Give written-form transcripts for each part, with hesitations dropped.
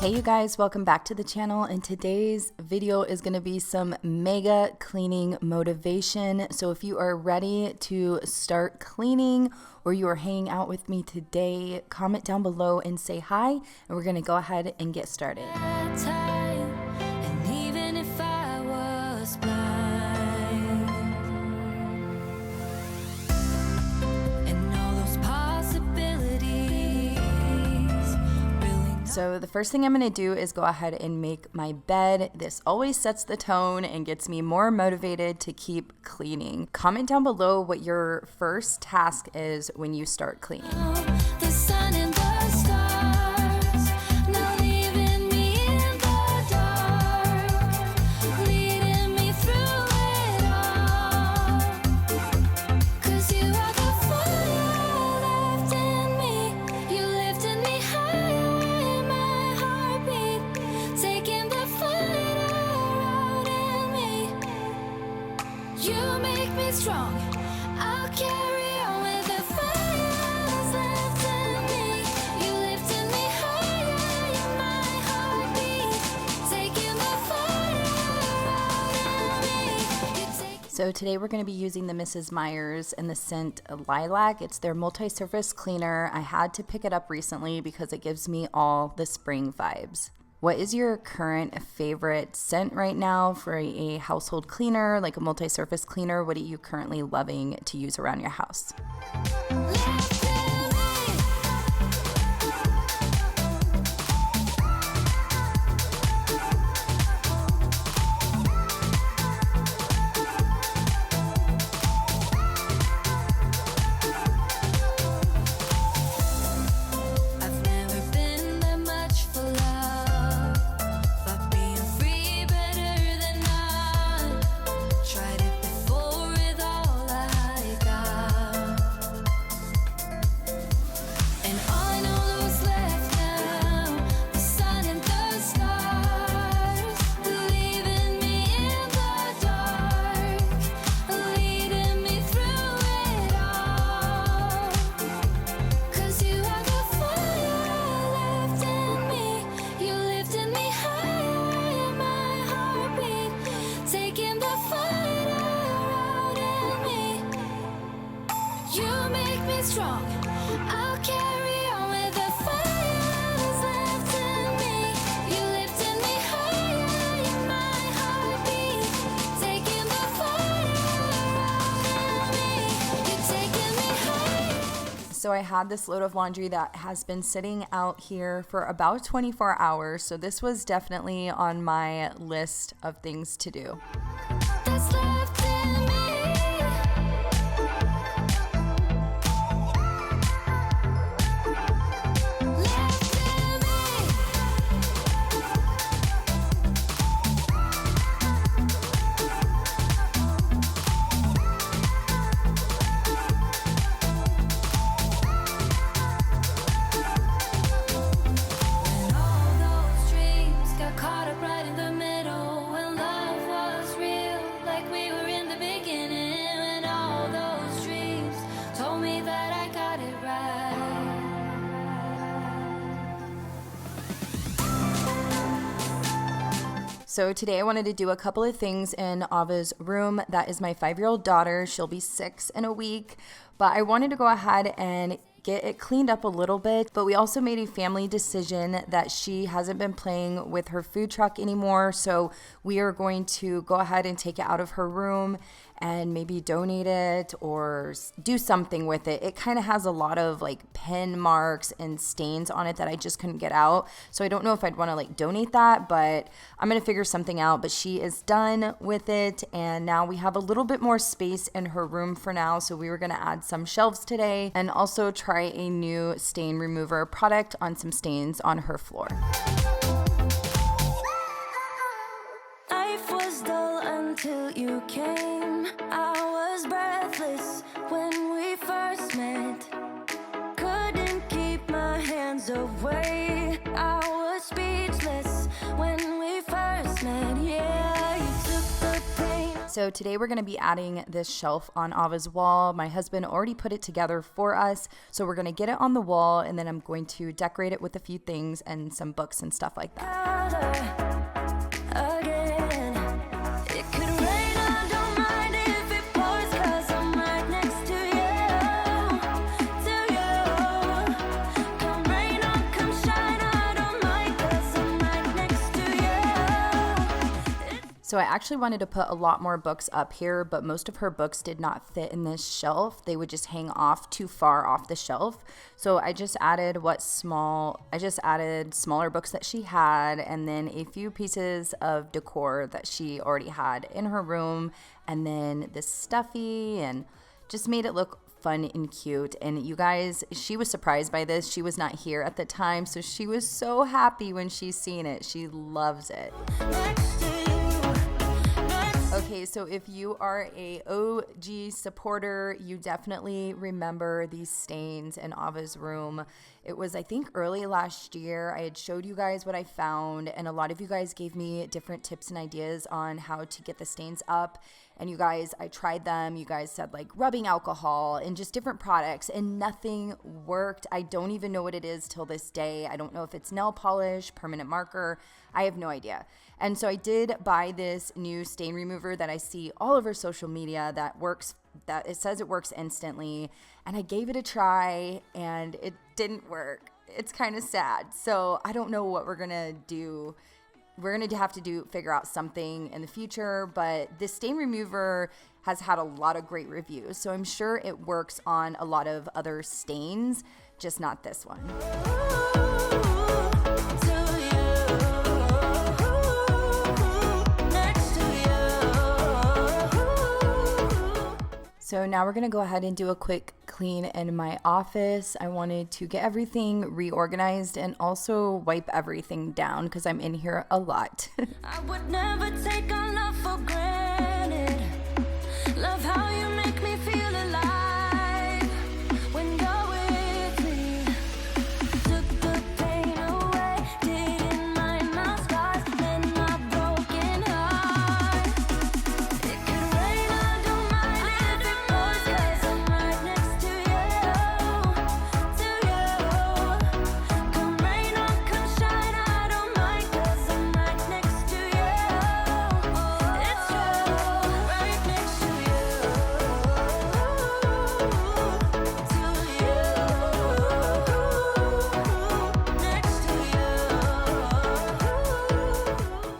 Hey you guys, welcome back to the channel, and today's video is going to be some mega cleaning motivation. So if you are ready to start cleaning or you are hanging out with me today, comment down below and say hi, and we're going to go ahead and get started. So the first thing I'm going to do is go ahead and make my bed. This always sets the tone and gets me more motivated to keep cleaning. Comment down below what your first task is when you start cleaning. Strong. I'll carry on with the fires left in me. You lifted me higher in my heartbeat, taking the fire out of me. So today we're going to be using the Mrs. Meyer's and the scent Lilac. It's their multi-surface cleaner. I had to pick it up recently because it gives me all the spring vibes. What is your current favorite scent right now for a household cleaner, like a multi-surface cleaner? What are you currently loving to use around your house? Strong. I'll carry on with the fires left in me. You lifted me higher in my heartbeat, taking the fire out of me. You're taking me higher. So I had this load of laundry that has been sitting out here for about 24 hours. So this was definitely on my list of things to do. That's left in me. So today I wanted to do a couple of things in Avas Room. That is my 5-year-old daughter. She'll be 6 in a week, but I wanted to go ahead and get it cleaned up a little bit. But we also made a family decision that she hasn't been playing with her food truck anymore. So we are going to go ahead and take it out of her room and maybe donate it or do something with it. It kind of has a lot of like pen marks and stains on it that I just couldn't get out. So I don't know if I'd want to like donate that, but I'm going to figure something out. But she is done with it, and now we have a little bit more space in her room for now. So we were going to add some shelves today and also try a new stain remover product on some stains on her floor. Life was dull until you came. I was breathless when we first met. Couldn't keep my hands away. I was speechless when we first met. Yeah, you took the pain. So today we're going to be adding this shelf on Ava's wall. My husband already put it together for us. So we're going to get it on the wall, and then I'm going to decorate it with a few things and some books and stuff like that. So I actually wanted to put a lot more books up here, but most of her books did not fit in this shelf. They would just hang off too far off the shelf. So I just added smaller books that she had, and then a few pieces of decor that she already had in her room, and then this stuffy, and just made it look fun and cute. And you guys, she was surprised by this. She was not here at the time, so she was so happy when she's seen it. She loves it. Okay, so if you are a OG supporter, you definitely remember these stains in Avas Room. It was, I think, early last year. I had showed you guys what I found, and a lot of you guys gave me different tips and ideas on how to get the stains up. And you guys, I tried them. You guys said like rubbing alcohol and just different products, and nothing worked. I don't even know what it is till this day. I don't know if it's nail polish, permanent marker. I have no idea. And so I did buy this new stain remover that I see all over social media that works, that it says it works instantly. And I gave it a try and it didn't work. It's kind of sad. So I don't know what we're going to do. We're going to have to figure out something in the future, but this stain remover has had a lot of great reviews. So I'm sure it works on a lot of other stains, just not this one. So now we're going to go ahead and do a quick clean in my office. I wanted to get everything reorganized and also wipe everything down because I'm in here a lot. I would never take our love for granted. Love how you make me feel alive when you're with me. Took the pain away, didn't mind my scars and my broken heart. It could rain, I don't mind if it pours, 'cause I'm right next to you. Come rain or come shine, I don't mind, 'cause I'm right next to you. It's true, right next to you.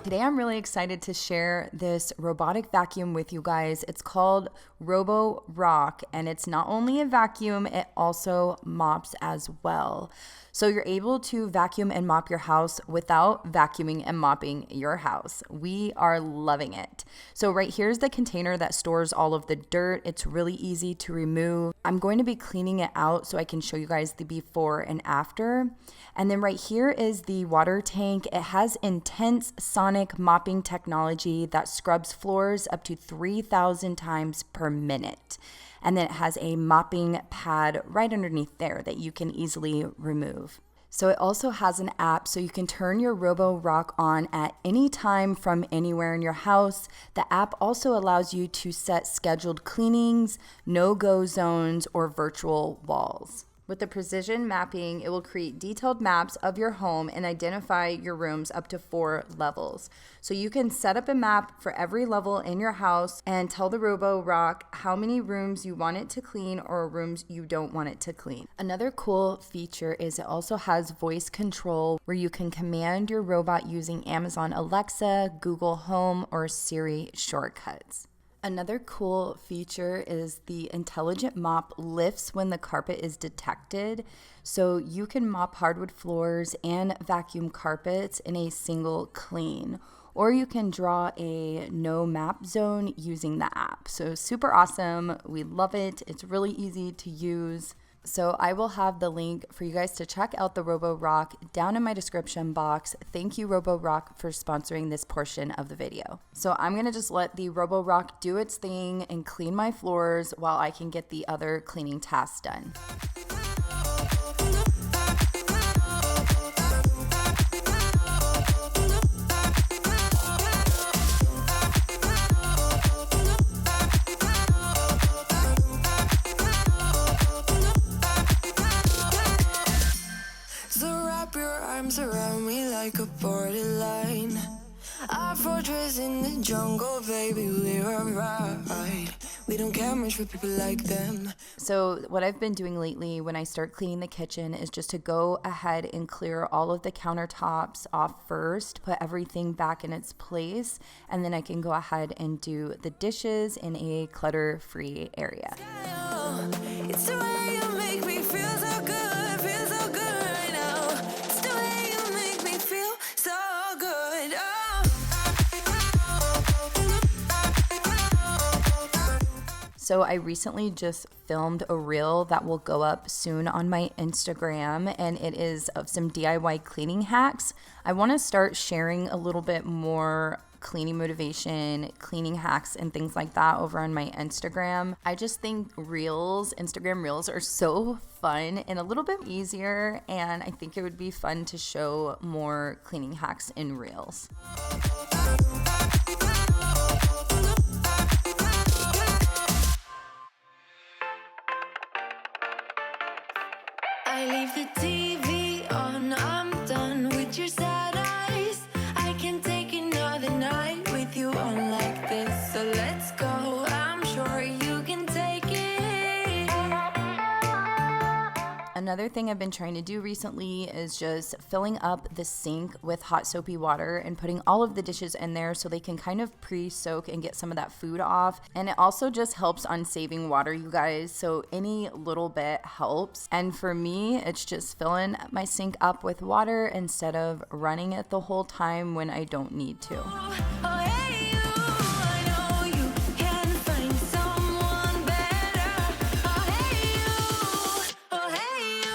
Today I'm really excited to share this robotic vacuum with you guys. It's called Robo Rock, and it's not only a vacuum, it also mops as well. So you're able to vacuum and mop your house without vacuuming and mopping your house. We are loving it. So right here's the container that stores all of the dirt. It's really easy to remove. I'm going to be cleaning it out so I can show you guys the before and after. And then right here is the water tank. It has intense sonic mopping technology that scrubs floors up to 3,000 times per minute. And then it has a mopping pad right underneath there that you can easily remove. So it also has an app so you can turn your Robo Rock on at any time from anywhere in your house. The app also allows you to set scheduled cleanings, no-go zones, or virtual walls. With the precision mapping, it will create detailed maps of your home and identify your rooms up to 4 levels. So you can set up a map for every level in your house and tell the Robo Rock how many rooms you want it to clean or rooms you don't want it to clean. Another cool feature is it also has voice control where you can command your robot using Amazon Alexa, Google Home, or Siri shortcuts. Another cool feature is the intelligent mop lifts when the carpet is detected. So you can mop hardwood floors and vacuum carpets in a single clean. Or you can draw a no map zone using the app. So super awesome. We love it. It's really easy to use. So I will have the link for you guys to check out the Robo Rock down in my description box. Thank you, Robo Rock, for sponsoring this portion of the video. So I'm going to just let the Robo Rock do its thing and clean my floors while I can get the other cleaning tasks done. fortress in the jungle, baby, we're alright. We don't care much for people like them. So what I've been doing lately when I start cleaning the kitchen is just to go ahead and clear all of the countertops off first, put everything back in its place, and then I can go ahead and do the dishes in a clutter-free area. It's the way you make me feel so good right now. It's the way you make me feel so good. So I recently just filmed a reel that will go up soon on my Instagram, and it is of some DIY cleaning hacks. I want to start sharing a little bit more cleaning motivation, cleaning hacks, and things like that over on my Instagram. I just think Instagram reels are so fun and a little bit easier, and I think it would be fun to show more cleaning hacks in reels. I leave the TV on, I'm done with your sad eyes. I can take another night with you on like this. So let's go, I'm sure you can take it. Another thing I've been trying to do recently is just filling up the sink with hot soapy water and putting all of the dishes in there so they can kind of pre-soak and get some of that food off. And it also just helps on saving water, you guys, so any little bit helps. And for me, it's just filling my sink up with water instead of running it the whole time when I don't need to. Oh, hey, you, I know you can find someone better. Oh, hey, you, oh, hey, you.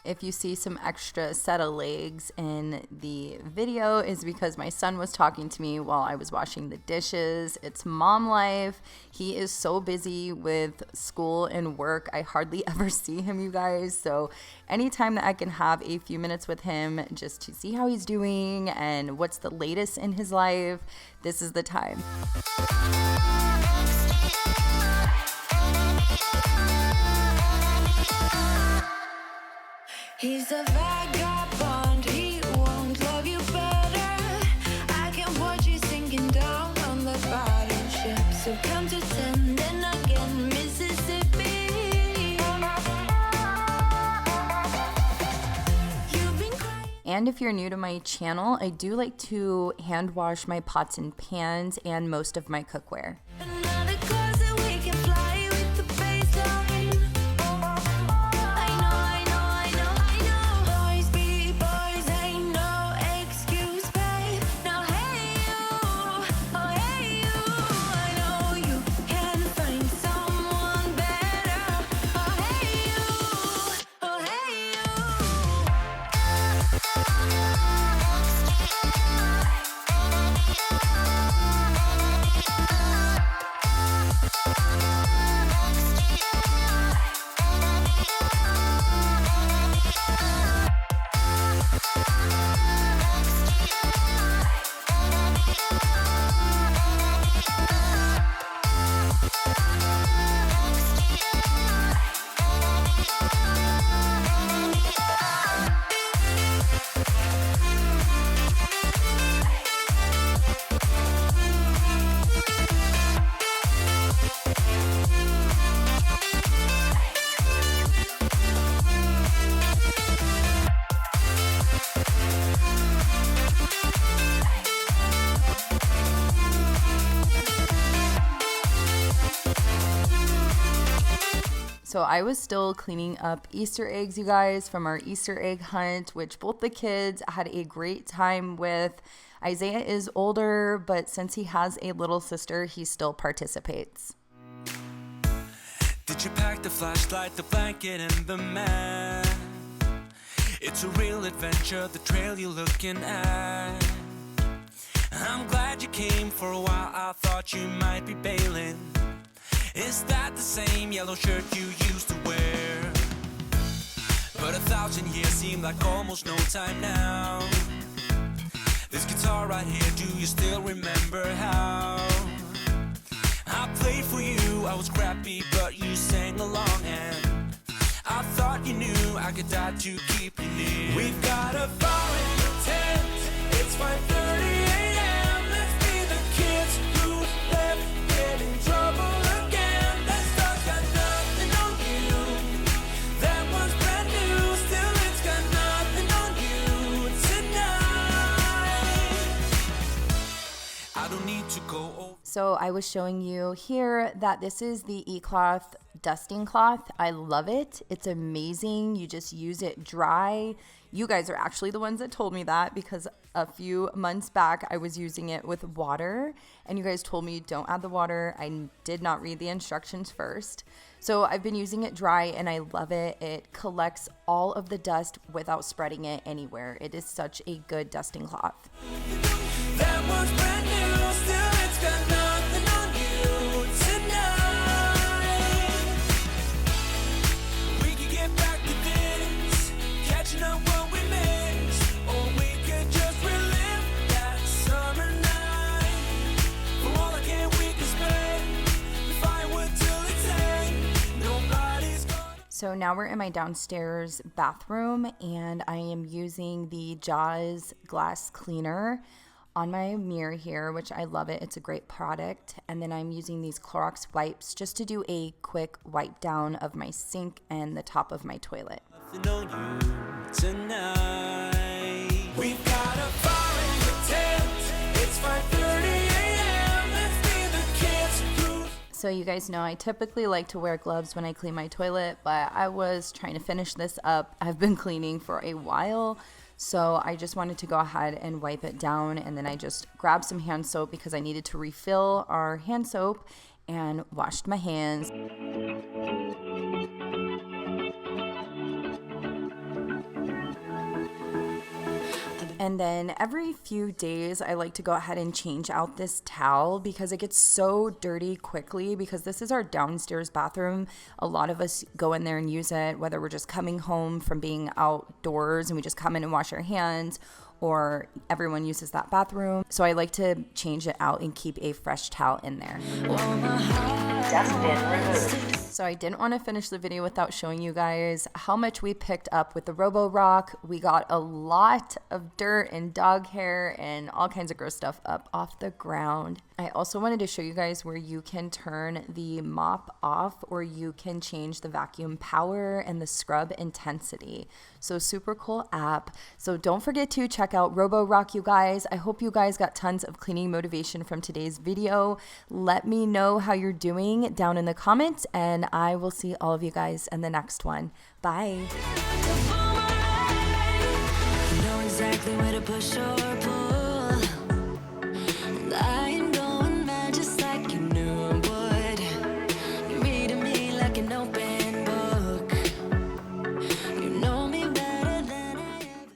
If you see some extra set of legs in the video is because my son was talking to me while I was washing the dishes. It's mom life. He is so busy with school and work. I hardly ever see him, you guys. So anytime that I can have a few minutes with him just to see how he's doing and what's the latest in his life, this is the time. He's a vagabond, he won't love you better. I can watch you sinking down on the battleship. So count to 10, then again, Mississippi. You've been crying. And if you're new to my channel, I do like to hand wash my pots and pans and most of my cookware. Another cause that we can fly with the baseline. I know. Boys be boys, ain't no excuse, babe. Now hey you, oh hey you, I know you can find someone better. Oh hey you, oh hey So I was still cleaning up Easter eggs, you guys, from our Easter egg hunt, which both the kids had a great time with. Isaiah is older, but since he has a little sister, he still participates. Did you pack the flashlight, the blanket, and the map? It's a real adventure, the trail you're looking at. I'm glad you came. For a while I thought you might be bailing. Is that the same yellow shirt you used to wear? But 1,000 years seem like almost no time now. This guitar right here, do you still remember how I played for you? I was crappy, but you sang along, and I thought you knew I could die to keep you near. We've got a fire in the tent, it's 5:30. So I was showing you here that this is the eCloth dusting cloth. I love it. It's amazing. You just use it dry. You guys are actually the ones that told me that, because a few months back I was using it with water and you guys told me don't add the water. I did not read the instructions first. So I've been using it dry and I love it. It collects all of the dust without spreading it anywhere. It is such a good dusting cloth. That was brand new, still it's got nothing on you tonight. We could get back to this, catching up what we missed, or we could just relive that summer night. For all I can, we can spend the firewood till it's end. Nobody's gonna. So now we're in my downstairs bathroom and I am using the Jaws glass cleaner on my mirror here, which I love it. It's a great product. And then I'm using these Clorox wipes just to do a quick wipe down of my sink and the top of my toilet. Nothing on you tonight. We've got a fire in the tent. It's 5:30 a.m. Let's be the kids who. So you guys know I typically like to wear gloves when I clean my toilet, but I was trying to finish this up. I've been cleaning for a while, so I just wanted to go ahead and wipe it down, and then I just grabbed some hand soap because I needed to refill our hand soap and washed my hands. And then every few days, I like to go ahead and change out this towel because it gets so dirty quickly, because this is our downstairs bathroom. A lot of us go in there and use it, whether we're just coming home from being outdoors and we just come in and wash our hands, or everyone uses that bathroom. So I like to change it out and keep a fresh towel in there. So I didn't want to finish the video without showing you guys how much we picked up with the Robo-Rock. We got a lot of dirt and dog hair and all kinds of gross stuff up off the ground. I also wanted to show you guys where you can turn the mop off, or you can change the vacuum power and the scrub intensity. So super cool app. So don't forget to check out Robo-Rock, you guys. I hope you guys got tons of cleaning motivation from today's video. Let me know how you're doing down in the comments, and I will see all of you guys in the next one. Bye. You know exactly where to push or pull.